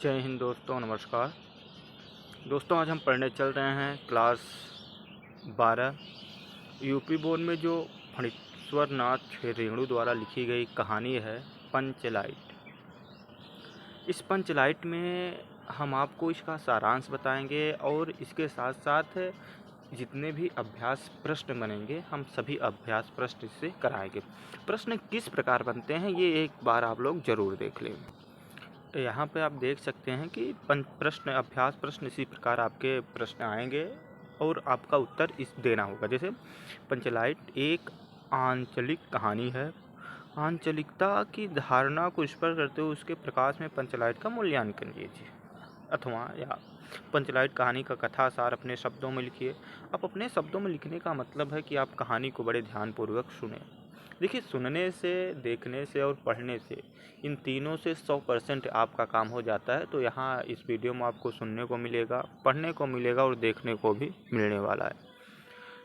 जय हिंद दोस्तों, नमस्कार दोस्तों। आज हम पढ़ने चल रहे हैं क्लास 12 यूपी बोर्ड में जो फणीश्वर नाथ रेणु द्वारा लिखी गई कहानी है पंचलाइट। इस पंचलाइट में हम आपको इसका सारांश बताएंगे और इसके साथ साथ जितने भी अभ्यास प्रश्न बनेंगे हम सभी अभ्यास प्रश्न इससे कराएंगे। प्रश्न किस प्रकार बनते हैं ये एक बार आप लोग ज़रूर देख लें। यहाँ पे आप देख सकते हैं कि प्रश्न अभ्यास प्रश्न इसी प्रकार आपके प्रश्न आएंगे और आपका उत्तर इस देना होगा। जैसे पंचलाइट एक आंचलिक कहानी है। आंचलिकता की धारणा को स्पष्ट करते हुए उसके प्रकाश में पंचलाइट का मूल्यांकन कीजिए। अथवा या पंचलाइट कहानी का कथा सार अपने शब्दों में लिखिए। अब अपने शब्दों में लिखने का मतलब है कि आप कहानी को बड़े ध्यानपूर्वक सुने। देखिए, सुनने से, देखने से और पढ़ने से, इन तीनों से 100% आपका काम हो जाता है। तो यहाँ इस वीडियो में आपको सुनने को मिलेगा, पढ़ने को मिलेगा और देखने को भी मिलने वाला है।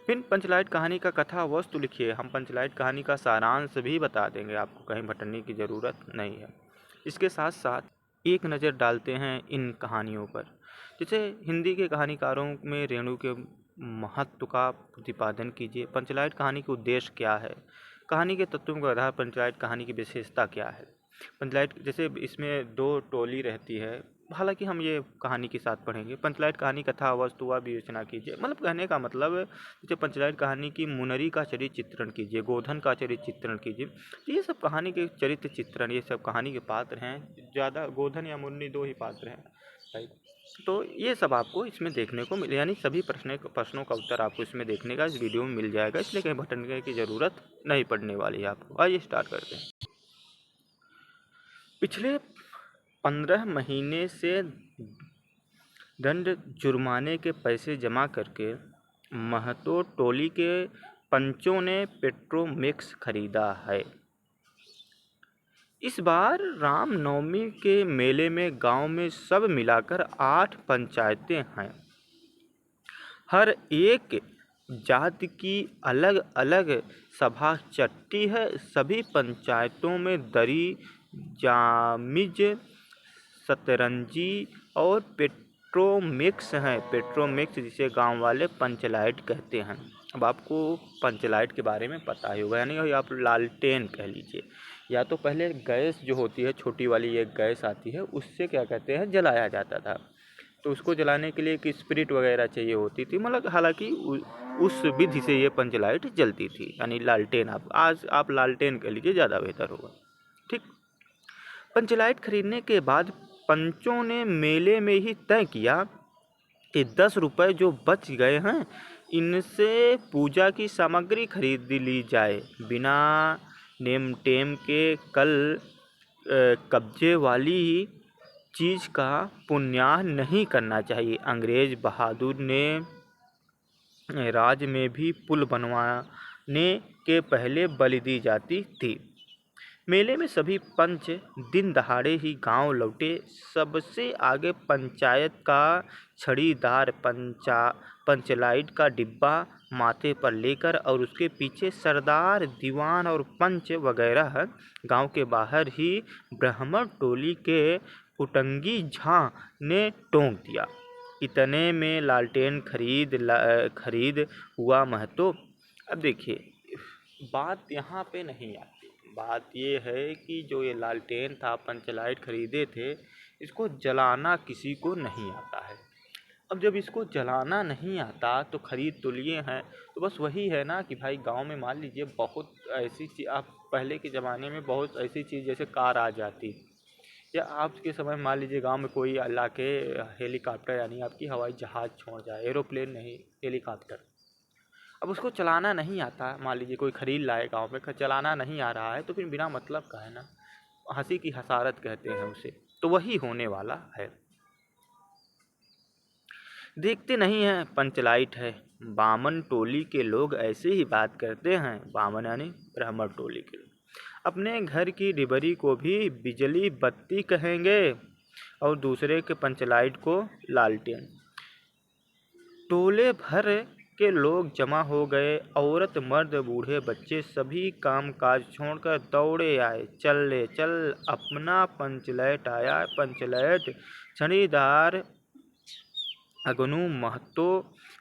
फिर पंचलाइट कहानी का कथा वस्तु लिखिए। हम पंचलाइट कहानी का सारांश भी बता देंगे, आपको कहीं भटकने की ज़रूरत नहीं है। इसके साथ साथ एक नज़र डालते हैं इन कहानियों पर। जैसे हिंदी के कहानीकारों में रेणु के महत्व का प्रतिपादन कीजिए। पंचलाइट कहानी का उद्देश्य क्या है, कहानी के तत्वों के आधार पंचलाइट कहानी की विशेषता क्या है। पंचलाइट जैसे इसमें 2 टोली रहती है, हालांकि हम ये कहानी के साथ पढ़ेंगे। पंचलाइट कहानी कथा वस्तु व विवेचना कीजिए, मतलब कहने का मतलब जैसे पंचलाइट कहानी की मुनरी का चरित्र चित्रण कीजिए, गोधन का चरित्र चित्रण कीजिए। तो ये सब कहानी के चरित्र चित्रण, ये सब कहानी के पात्र हैं। ज़्यादा गोधन या मुन्नी 2 ही पात्र हैं, राइट। तो ये सब आपको इसमें देखने को मिले, यानी सभी प्रश्नों का उत्तर आपको इसमें देखने का इस वीडियो में मिल जाएगा, इसलिए कहीं भटकने की ज़रूरत नहीं पड़ने वाली है आपको। आइए स्टार्ट करते हैं। पिछले 15 महीने से दंड जुर्माने के पैसे जमा करके महतो टोली के पंचों ने पेट्रोमिक्स खरीदा है। इस बार रामनवमी के मेले में गांव में सब मिलाकर 8 पंचायतें हैं। हर एक जाति की अलग अलग सभा चट्टी है। सभी पंचायतों में दरी, जामिज, सतरंजी और पेट्रोमिक्स हैं। पेट्रोमिक्स जिसे गांव वाले पंचलाइट कहते हैं। अब आपको पंचलाइट के बारे में पता ही होगा, यानी आप लालटेन कह लीजिए। या तो पहले गैस जो होती है, छोटी वाली एक गैस आती है, उससे क्या कहते हैं जलाया जाता था। तो उसको जलाने के लिए एक स्पिरिट वगैरह चाहिए होती थी, मतलब हालांकि उस विधि से ये पंचलाइट जलती थी, यानी लालटेन। आज आप लालटेन कह लीजिए, ज़्यादा बेहतर होगा, ठीक। पंचलाइट खरीदने के बाद पंचों ने मेले में ही तय किया कि 10 रुपये जो बच गए हैं इनसे पूजा की सामग्री खरीद ली जाए। बिना नेम टेम के कल कब्जे वाली चीज़ का पुण्याह नहीं करना चाहिए। अंग्रेज बहादुर ने राज में भी पुल बनवाने के पहले बलि दी जाती थी। मेले में सभी पंच दिन दहाड़े ही गांव लौटे। सबसे आगे पंचायत का छड़ीदार पंचलाइट का डिब्बा माथे पर लेकर और उसके पीछे सरदार, दीवान और पंच वगैरह। गांव के बाहर ही ब्राह्मण टोली के उटंगी झा ने टोंक दिया। इतने में लालटेन खरीद हुआ महतो। अब देखिए, बात यहाँ पे नहीं आती। बात ये है कि जो ये लालटेन था, पंचलाइट खरीदे थे, इसको जलाना किसी को नहीं आता है। अब जब इसको जलाना नहीं आता तो खरीद तो लिए हैं, तो बस वही है ना कि भाई गांव में मान लीजिए बहुत ऐसी चीज़, आप पहले के ज़माने में बहुत ऐसी चीज़ जैसे कार आ जाती, या आज के समय मान लीजिए गांव में कोई अल्लाह के हेलीकॉप्टर, यानी आपकी हवाई जहाज़ छोड़ जाए, एरोप्लेन नहीं हेलीकॉप्टर। अब उसको चलाना नहीं आता, मान लीजिए कोई खरीद लाए गांव में, चलाना नहीं आ रहा है, तो फिर बिना मतलब का है ना, हंसी की हसारत कहते हैं उसे। तो वही होने वाला है। देखते नहीं हैं पंचलाइट है। बामन टोली के लोग ऐसे ही बात करते हैं। बामन यानी ब्राह्मण टोली के लोग अपने घर की डिबरी को भी बिजली बत्ती कहेंगे और दूसरे के पंचलाइट को लालटेन। टोले भर के लोग जमा हो गए। औरत मर्द बूढ़े बच्चे सभी काम काज छोड़कर दौड़े आए। चल ले चल, अपना पंचलैट आया। पंचलैट छड़ीदार अगनू महतो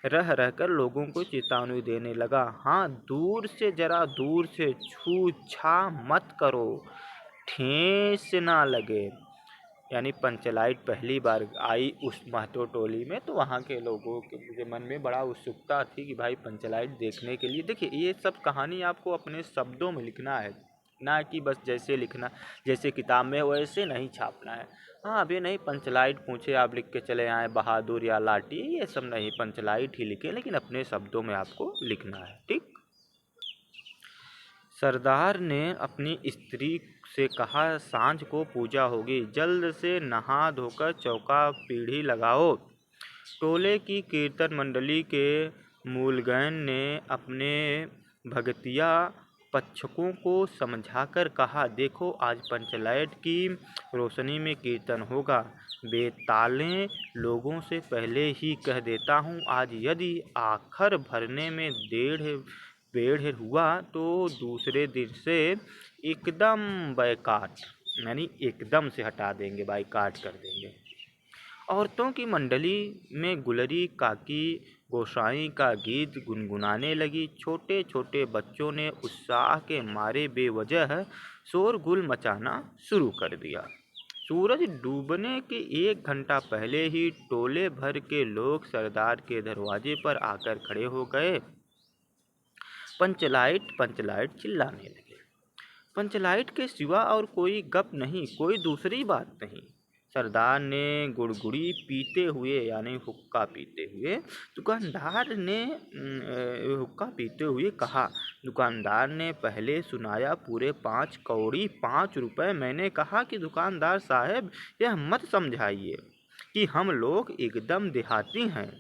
रह रहकर लोगों को चेतावनी देने लगा। हाँ, दूर से, जरा दूर से छू छा मत करो, ठेस ना लगे। यानी पंचलाइट पहली बार आई उस महतो टोली में, तो वहाँ के लोगों के मन में बड़ा उत्सुकता थी कि भाई पंचलाइट देखने के लिए। देखिए, ये सब कहानी आपको अपने शब्दों में लिखना है, ना कि बस जैसे लिखना, जैसे किताब में वैसे नहीं छापना है। हाँ, अभी नहीं पंचलाइट पूछे आप लिख के चले आए बहादुर या लाठी, ये सब नहीं, पंचलाइट ही लिखे, लेकिन अपने शब्दों में आपको लिखना है। ठीक। सरदार ने अपनी स्त्री से कहा, सांझ को पूजा होगी, जल्द से नहा धोकर चौका पीढ़ी लगाओ। टोले की कीर्तन मंडली के मूलगैन ने अपने भगतिया पक्षकों को समझाकर कहा, देखो आज पंचलाइट की रोशनी में कीर्तन होगा। बेताले लोगों से पहले ही कह देता हूँ, आज यदि आखर भरने में बेढ़ हुआ तो दूसरे दिन से एकदम बैकाट, यानी एकदम से हटा देंगे, बाइकाट कर देंगे। औरतों की मंडली में गुलरी काकी गोसाई का गीत गुनगुनाने लगी। छोटे छोटे बच्चों ने उत्साह के मारे बेवजह शोरगुल मचाना शुरू कर दिया। सूरज डूबने के 1 घंटा पहले ही टोले भर के लोग सरदार के दरवाजे पर आकर खड़े हो गए। पंचलाइट पंचलाइट चिल्लाने लगे। पंचलाइट के सिवा और कोई गप नहीं, कोई दूसरी बात नहीं। सरदार ने गुड़गुड़ी पीते हुए, यानी हुक्का पीते हुए, हुक्का पीते हुए कहा। दुकानदार ने पहले सुनाया पूरे 5 कौड़ी 5 रुपए। मैंने कहा कि दुकानदार साहब, यह मत समझाइए कि हम लोग एकदम देहाती हैं,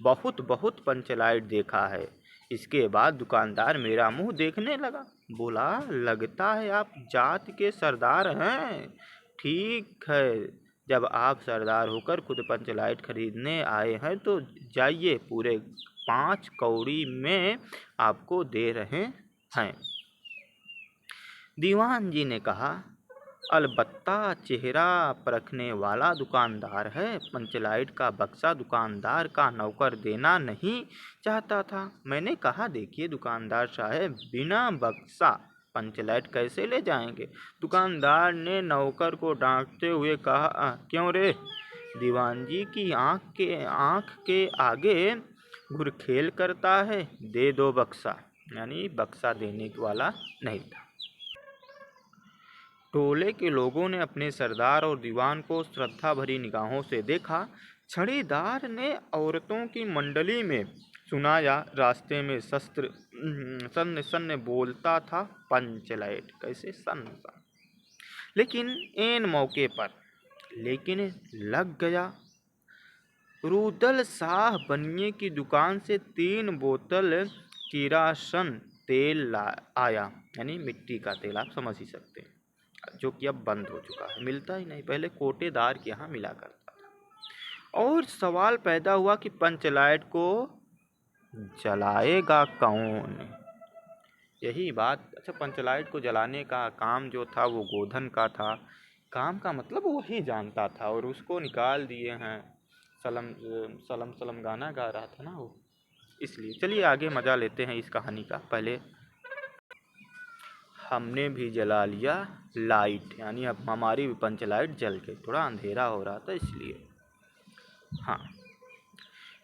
बहुत बहुत पंचलाइट देखा है। इसके बाद दुकानदार मेरा मुंह देखने लगा, बोला, लगता है आप जात के सरदार हैं। ठीक है, जब आप सरदार होकर खुद पंचलाइट खरीदने आए हैं तो जाइए, पूरे 5 कौड़ी में आपको दे रहे हैं। दीवान जी ने कहा, अलबत्ता चेहरा परखने वाला दुकानदार है। पंचलाइट का बक्सा दुकानदार का नौकर देना नहीं चाहता था। मैंने कहा, देखिए दुकानदार साहब, बिना बक्सा पंचलाइट कैसे ले जाएंगे? दुकानदार ने नौकर को डांटते हुए कहा, क्यों रे? दीवान जी की आँख के आगे घुरखेल करता है, दे दो बक्सा। यानी बक्सा देने वाला नहीं था। टोले के लोगों ने अपने सरदार और दीवान को श्रद्धा भरी निगाहों से देखा। छड़ीदार ने औरतों की मंडली में सुनाया। रास्ते में शस्त्र सन्न सन्न बोलता था पंचलाइट, कैसे सन्न सन्न। लेकिन ऐन मौके पर लग गया। रुदल शाह बनिए की दुकान से 3 बोतल किरासन तेल आया, यानी मिट्टी का तेल, आप समझ ही सकते हैं, जो कि अब बंद हो चुका है, मिलता ही नहीं, पहले कोटेदार के यहाँ मिला करता था। और सवाल पैदा हुआ कि पंचलाइट को जलाएगा कौन? यही बात। अच्छा, पंचलाइट को जलाने का काम जो था वो गोधन का था। काम का मतलब वो ही जानता था, और उसको निकाल दिए हैं। सलम सलम सलम गाना गा रहा था ना वो, इसलिए। चलिए आगे मजा लेते हैं इस कहानी का। पहले हमने भी जला लिया लाइट, यानी अब हमारी भी पंचलाइट जल के, थोड़ा अंधेरा हो रहा था इसलिए। हाँ,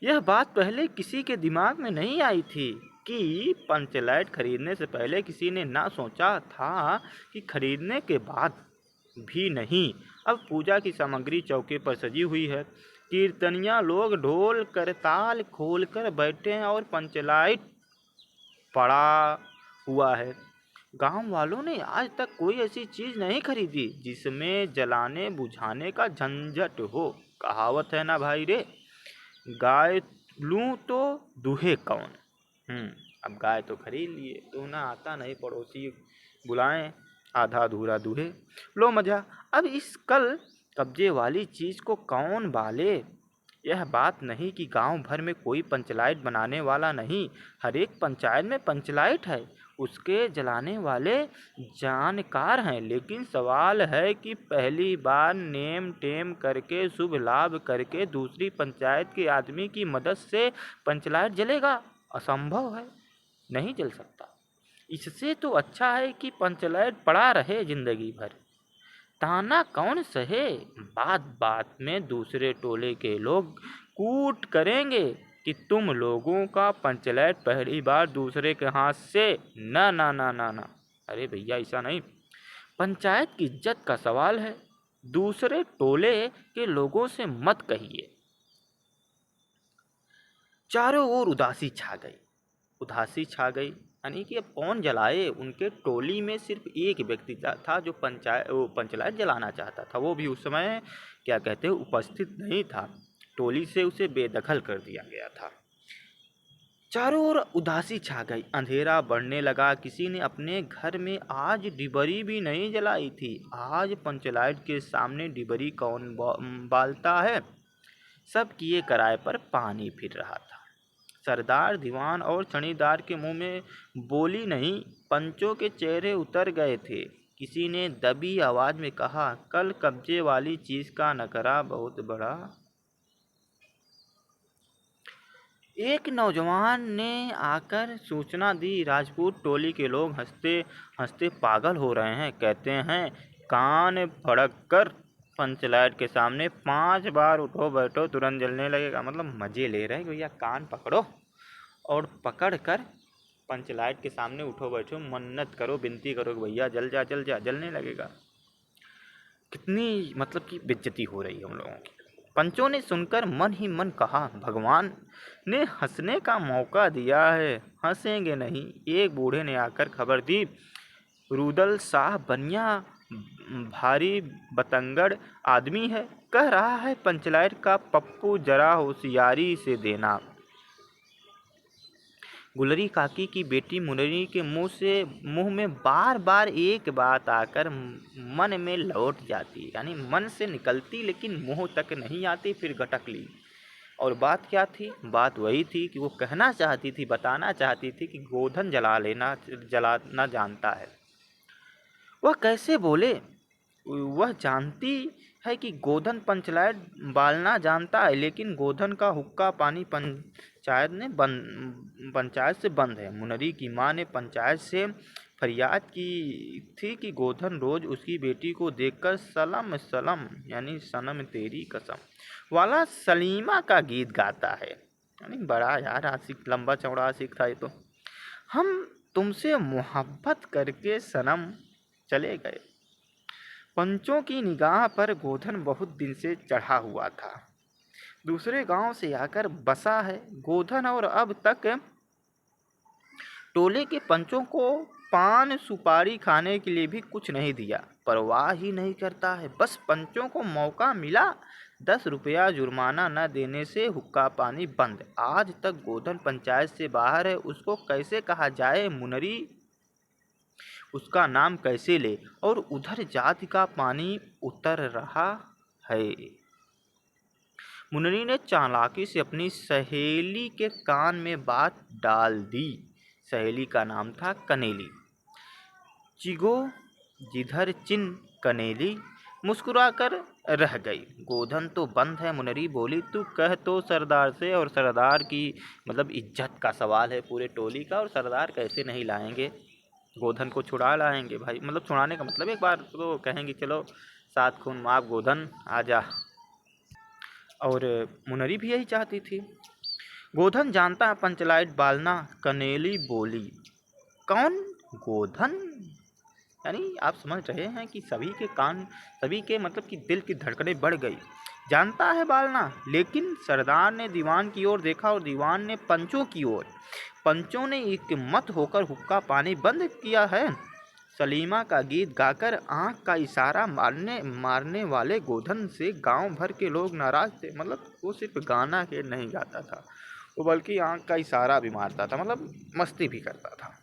यह बात पहले किसी के दिमाग में नहीं आई थी कि पंचलाइट खरीदने से पहले किसी ने ना सोचा था कि खरीदने के बाद भी नहीं। अब पूजा की सामग्री चौके पर सजी हुई है। कीर्तनिया लोग ढोल करताल खोल कर बैठे हैं और पंचलाइट पड़ा हुआ है। गांव वालों ने आज तक कोई ऐसी चीज नहीं खरीदी जिसमें जलाने बुझाने का झंझट हो। कहावत है ना भाई रे, गाय लूं तो दूहे कौन। अब गाय तो खरीद लिए, दूना आता नहीं, पड़ोसी बुलाएं, आधा अधूरा दूहे। लो मजा। अब इस कल कब्जे वाली चीज को कौन बाले? यह बात नहीं कि गांव भर में कोई पंचलाइट बनाने वाला नहीं, हर एक पंचायत में पंचलाइट है, उसके जलाने वाले जानकार हैं। लेकिन सवाल है कि पहली बार नेम टेम करके शुभ लाभ करके दूसरी पंचायत के आदमी की मदद से पंचलाइट जलेगा? असंभव है, नहीं जल सकता। इससे तो अच्छा है कि पंचलाइट पड़ा रहे जिंदगी भर। ताना कौन सहे? बात बात में दूसरे टोले के लोग कूट करेंगे कि तुम लोगों का पंचलाइट पहली बार दूसरे के हाथ से। ना ना ना ना ना, अरे भैया ऐसा नहीं, पंचायत की इज्जत का सवाल है, दूसरे टोले के लोगों से मत कहिए। चारों ओर उदासी छा गई, यानी कि अब कौन जलाए। उनके टोली में सिर्फ एक व्यक्ति था जो पंचलाइट जलाना चाहता था, वो भी उस समय क्या कहते हैं उपस्थित नहीं था, टोली से उसे बेदखल कर दिया गया था। चारों ओर उदासी छा गई, अंधेरा बढ़ने लगा। किसी ने अपने घर में आज डिबरी भी नहीं जलाई थी। आज पंचलाइट के सामने डिबरी कौन बालता है? सब किए कराए पर पानी फिर रहा था। सरदार, दीवान और छणीदार के मुंह में बोली नहीं, पंचों के चेहरे उतर गए थे। किसी ने दबी आवाज में कहा, कल कब्जे वाली चीज का नखरा बहुत बड़ा। एक नौजवान ने आकर सूचना दी, राजपूत टोली के लोग हंसते हंसते पागल हो रहे हैं। कहते हैं, कान फड़क कर पंचलाइट के सामने 5 बार उठो बैठो तुरंत जलने लगेगा। मतलब मजे ले रहे हैं भैया, कान पकड़ो और पकड़ कर पंचलाइट के सामने उठो बैठो, मन्नत करो, विनती करो कि भैया जल जा जल जा, जलने लगेगा। कितनी मतलब कि बेइज्जती हो रही है हम लोगों की। पंचों ने सुनकर मन ही मन कहा, भगवान ने हंसने का मौका दिया है, हंसेंगे नहीं। एक बूढ़े ने आकर खबर दी, रुदल शाह बनिया भारी बतंगड़ आदमी है, कह रहा है पंचलाइट का पप्पू जरा होशियारी से देना। गुलरी काकी की बेटी मुनरी के मुंह में बार बार एक बात आकर मन में लौट जाती, यानी मन से निकलती लेकिन मुंह तक नहीं आती, फिर गटक ली। और बात क्या थी? बात वही थी कि वो कहना चाहती थी, बताना चाहती थी कि गोधन जलाना जानता है। वह कैसे बोले? वह जानती है कि गोधन पंचलाइट बालना जानता है, लेकिन गोधन का हुक्का पानी पंचायत से बंद है। मुनरी की माँ ने पंचायत से फरियाद की थी कि गोधन रोज उसकी बेटी को देखकर सलम सलम यानी सनम तेरी कसम वाला सलीमा का गीत गाता है। यानी बड़ा यार आशिक, लंबा चौड़ा आशिक था ये तो। हम तुमसे मोहब्बत करके सनम चले गए। पंचों की निगाह पर गोधन बहुत दिन से चढ़ा हुआ था, दूसरे गांव से आकर बसा है गोधन, और अब तक टोले के पंचों को पान सुपारी खाने के लिए भी कुछ नहीं दिया, परवाह ही नहीं करता है। बस पंचों को मौका मिला, 10 रुपया जुर्माना न देने से हुक्का पानी बंद। आज तक गोधन पंचायत से बाहर है, उसको कैसे कहा जाए मुनरी, उसका नाम कैसे ले? और उधर जाति का पानी उतर रहा है। मुनरी ने चालाकी से अपनी सहेली के कान में बात डाल दी। सहेली का नाम था कनेली। चिगो जिधर चिन कनेली मुस्कुराकर रह गई। गोधन तो बंद है। मुनरी बोली, तू कह तो सरदार से, और सरदार की मतलब इज्जत का सवाल है पूरे टोली का, और सरदार कैसे नहीं लाएंगे, गोधन को छुड़ा लाएंगे भाई। मतलब छुड़ाने का मतलब एक बार तो कहेंगे चलो 7 खून माफ गोधन आजा, और मुनरी भी यही चाहती थी। गोधन जानता है पंचलाइट बालना, कनेली बोली। कौन? गोधन? यानी आप समझ रहे हैं कि सभी के मतलब कि दिल की धड़कनें बढ़ गई। जानता है बालना, लेकिन सरदार ने दीवान की ओर देखा और दीवान ने पंचों की ओर। पंचों ने एक मत होकर हुक्का पानी बंद किया है। सलीमा का गीत गाकर आंख का इशारा मारने वाले गोधन से गांव भर के लोग नाराज थे। मतलब वो सिर्फ गाना के नहीं गाता था, वो बल्कि आंख का इशारा भी मारता था, मतलब मस्ती भी करता था।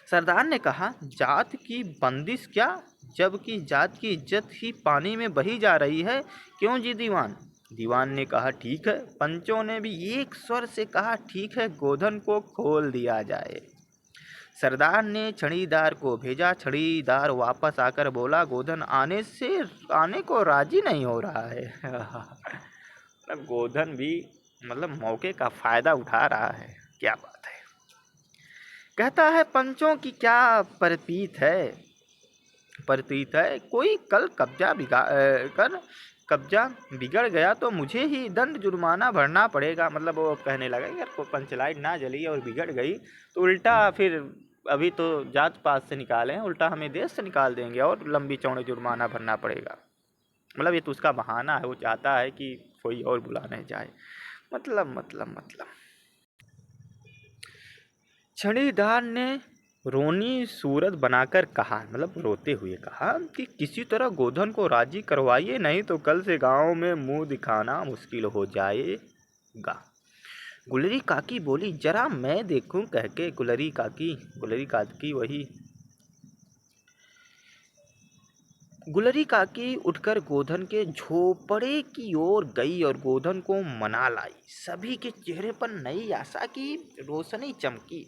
सरदार ने कहा, जात की बंदिश क्या, जबकि जात की इज्जत ही पानी में बही जा रही है। क्यों जी दीवान? दीवान ने कहा ठीक है। पंचों ने भी एक स्वर से कहा ठीक है, गोधन को खोल दिया जाए। सरदार ने छड़ीदार को भेजा। छड़ीदार वापस आकर बोला, गोधन आने को राजी नहीं हो रहा है। मतलब गोधन भी मतलब मौके का फायदा उठा रहा है। क्या बात है। कहता है, पंचों की क्या प्रतीत है, कोई कल कब्जा बिगड़ गया तो मुझे ही दंड जुर्माना भरना पड़ेगा। मतलब वो कहने लगा कि अगर कोई पंचलाइट ना जली और बिगड़ गई तो उल्टा फिर अभी तो जात पात से निकाले हैं, उल्टा हमें देश से निकाल देंगे और लंबी चौड़ी जुर्माना भरना पड़ेगा। मतलब ये तो उसका बहाना है, वो चाहता है कि कोई और बुलाने जाए। मतलब छड़ीदार ने रोनी सूरत बनाकर कहा, मतलब रोते हुए कहा कि किसी तरह गोधन को राजी करवाइए, नहीं तो कल से गांव में मुंह दिखाना मुश्किल हो जाएगा। गुलरी काकी बोली, जरा मैं देखूं, कह के गुलरी काकी गुलरी काकी उठकर गोधन के झोपड़े की ओर गई और गोधन को मना लाई। सभी के चेहरे पर नई आशा की रोशनी चमकी।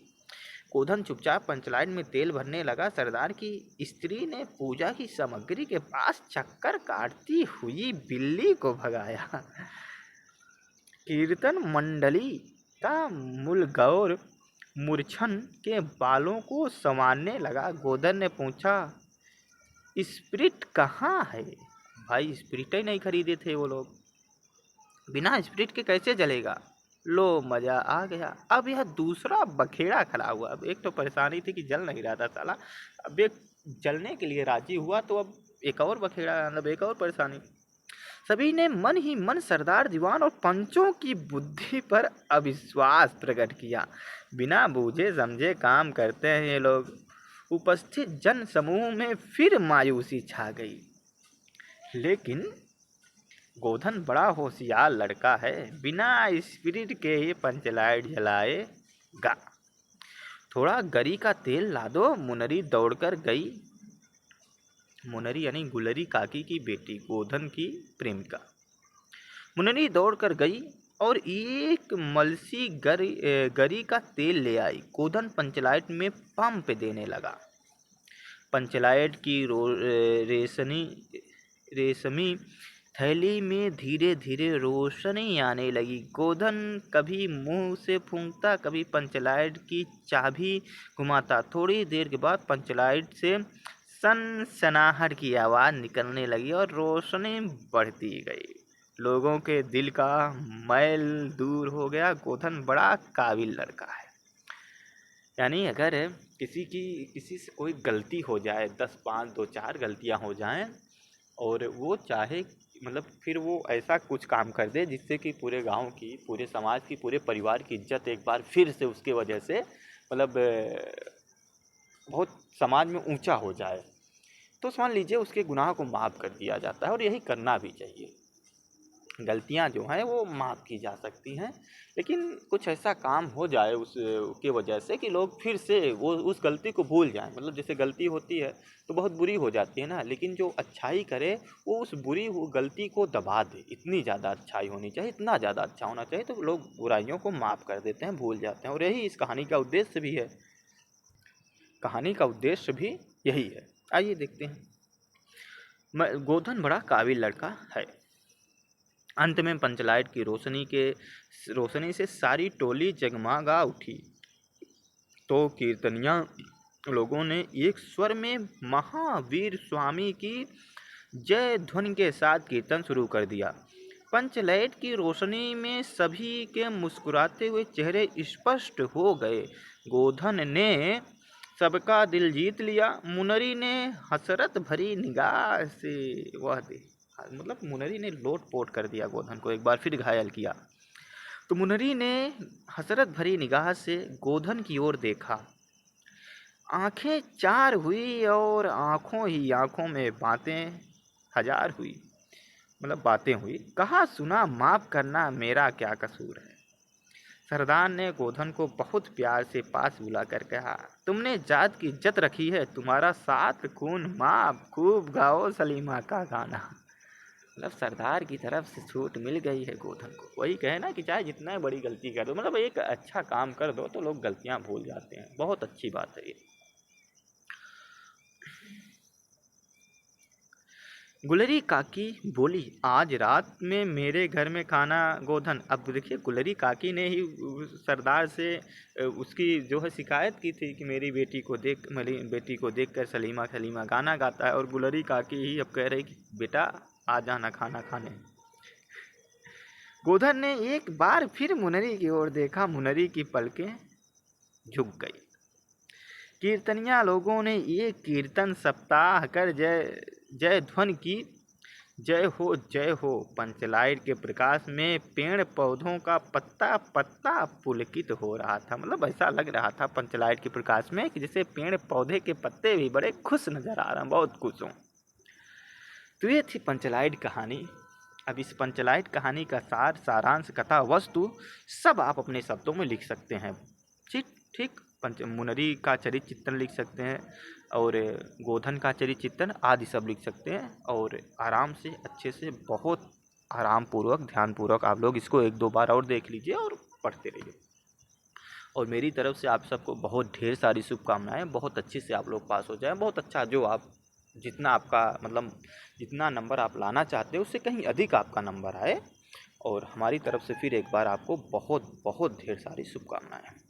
गोधन चुपचाप पंचलाइन में तेल भरने लगा। सरदार की स्त्री ने पूजा की सामग्री के पास चक्कर काटती हुई बिल्ली को भगाया। कीर्तन मंडली का मुलगौर मूर्छन के बालों को संवारने लगा। गोधन ने पूछा, स्पिरिट कहाँ है? भाई स्पिरिट ही नहीं खरीदे थे वो लोग, बिना स्पिरिट के कैसे जलेगा? लो मजा आ गया। अब यह दूसरा बखेड़ा खड़ा हुआ। अब एक तो परेशानी थी कि जल नहीं रहा था साला, अब एक जलने के लिए राजी हुआ तो अब एक और बखेड़ा, मतलब एक और परेशानी। सभी ने मन ही मन सरदार, दीवान और पंचों की बुद्धि पर अविश्वास प्रकट किया। बिना बूझे समझे काम करते हैं ये लोग। उपस्थित जन समूह में फिर मायूसी छा गई। लेकिन गोधन बड़ा होशियार लड़का है, बिना स्पिरिट के ही पंचलाइट जलाएगा। थोड़ा गरी का तेल ला दो। मुनरी दौड़कर गई। मुनरी यानी गुलरी काकी की बेटी, गोधन की प्रेमिका। मुनरी दौड़कर गई और एक मलसी गरी का तेल ले आई। गोधन पंचलाइट में पंप देने लगा। पंचलाइट की रेशमी थैली में धीरे धीरे रोशनी आने लगी। गोधन कभी मुंह से फूंकता, कभी पंचलाइट की चाबी घुमाता। थोड़ी देर के बाद पंचलाइट से सनसनाहट की आवाज़ निकलने लगी और रोशनी बढ़ती गई। लोगों के दिल का मैल दूर हो गया। गोधन बड़ा काबिल लड़का है। यानी अगर किसी से कोई गलती हो जाए, 10 5 2 4 गलतियां हो जाएं और वो चाहे मतलब फिर वो ऐसा कुछ काम कर दे जिससे कि पूरे गांव की, पूरे समाज की, पूरे परिवार की इज्जत एक बार फिर से उसके वजह से मतलब बहुत समाज में ऊंचा हो जाए, तो समझ लीजिए उसके गुनाह को माफ़ कर दिया जाता है। और यही करना भी चाहिए। गलतियां जो हैं वो माफ़ की जा सकती हैं, लेकिन कुछ ऐसा काम हो जाए उसके वजह से कि लोग फिर से वो उस गलती को भूल जाएं। मतलब जैसे गलती होती है तो बहुत बुरी हो जाती है ना, लेकिन जो अच्छाई करे वो उस बुरी गलती को दबा दे। इतनी ज़्यादा अच्छाई होनी चाहिए, इतना ज़्यादा अच्छा होना चाहिए तो लोग बुराइयों को माफ़ कर देते हैं, भूल जाते हैं। और यही इस कहानी का उद्देश्य भी है। कहानी का उद्देश्य भी यही है। आइए देखते हैं। गोधन बड़ा काबिल लड़का है। अंत में पंचलाइट की रोशनी से सारी टोली जगमगा उठी। तो कीर्तनिया लोगों ने एक स्वर में महावीर स्वामी की जय ध्वनि के साथ कीर्तन शुरू कर दिया। पंचलाइट की रोशनी में सभी के मुस्कुराते हुए चेहरे स्पष्ट हो गए। गोधन ने सबका दिल जीत लिया। मुनरी ने हसरत भरी निगाह से मतलब मुनरी ने लोट पोट कर दिया गोधन को, एक बार फिर घायल किया। तो मुनरी ने हसरत भरी निगाह से गोधन की ओर देखा। आंखें चार हुई और आंखों ही आंखों में बातें हजार हुई, मतलब बातें हुई। कहा, सुना, माफ करना, मेरा क्या कसूर है? सरदार ने गोधन को बहुत प्यार से पास बुलाकर कहा, तुमने जात की इज्जत रखी है, तुम्हारा साथ खून माफ, खूब गाओ सलीमा का गाना। मतलब सरदार की तरफ से छूट मिल गई है गोधन को। वही कहे ना कि चाहे जितना बड़ी गलती कर दो, मतलब एक अच्छा काम कर दो तो लोग गलतियां भूल जाते हैं। बहुत अच्छी बात है ये। गुलरी काकी बोली, आज रात में मेरे घर में खाना गोधन। अब देखिए गुलरी काकी ने ही सरदार से उसकी जो है शिकायत की थी कि मेरी बेटी को देखकर सलीमा सलीमा गाना गाता है, और गुलरी काकी ही अब कह रही कि बेटा आ जाना खाना खाने। गोधन ने एक बार फिर मुनरी की ओर देखा। मुनरी की पलकें झुक गई। कीर्तनिया लोगों ने एक कीर्तन सप्ताह कर जय जय ध्वनि की। जय हो। पंचलाइट के प्रकाश में पेड़ पौधों का पत्ता पत्ता पुलकित हो रहा था। मतलब ऐसा लग रहा था पंचलाइट के प्रकाश में कि जैसे पेड़ पौधे के पत्ते भी बड़े खुश नजर आ रहे हैं, बहुत खुश हों। तो ये थी पंचलाइट कहानी। अब इस पंचलाइट कहानी का सारांश, कथा, वस्तु सब आप अपने शब्दों में लिख सकते हैं। ठीक ठीक। मुनरी का चरित्र चित्रण लिख सकते हैं, और गोधन का चरित्र चित्रण आदि सब लिख सकते हैं। और आराम से, अच्छे से, बहुत आराम पूर्वक, ध्यान पूर्वक आप लोग इसको 1-2 बार और देख लीजिए और पढ़ते रहिए। और मेरी तरफ से आप सबको बहुत ढेर सारी शुभकामनाएं। बहुत अच्छे से आप लोग पास हो जाएं। बहुत अच्छा, जो आप जितना आपका मतलब जितना नंबर आप लाना चाहते हो उससे कहीं अधिक आपका नंबर आए। और हमारी तरफ से फिर एक बार आपको बहुत बहुत ढेर सारी शुभकामनाएं।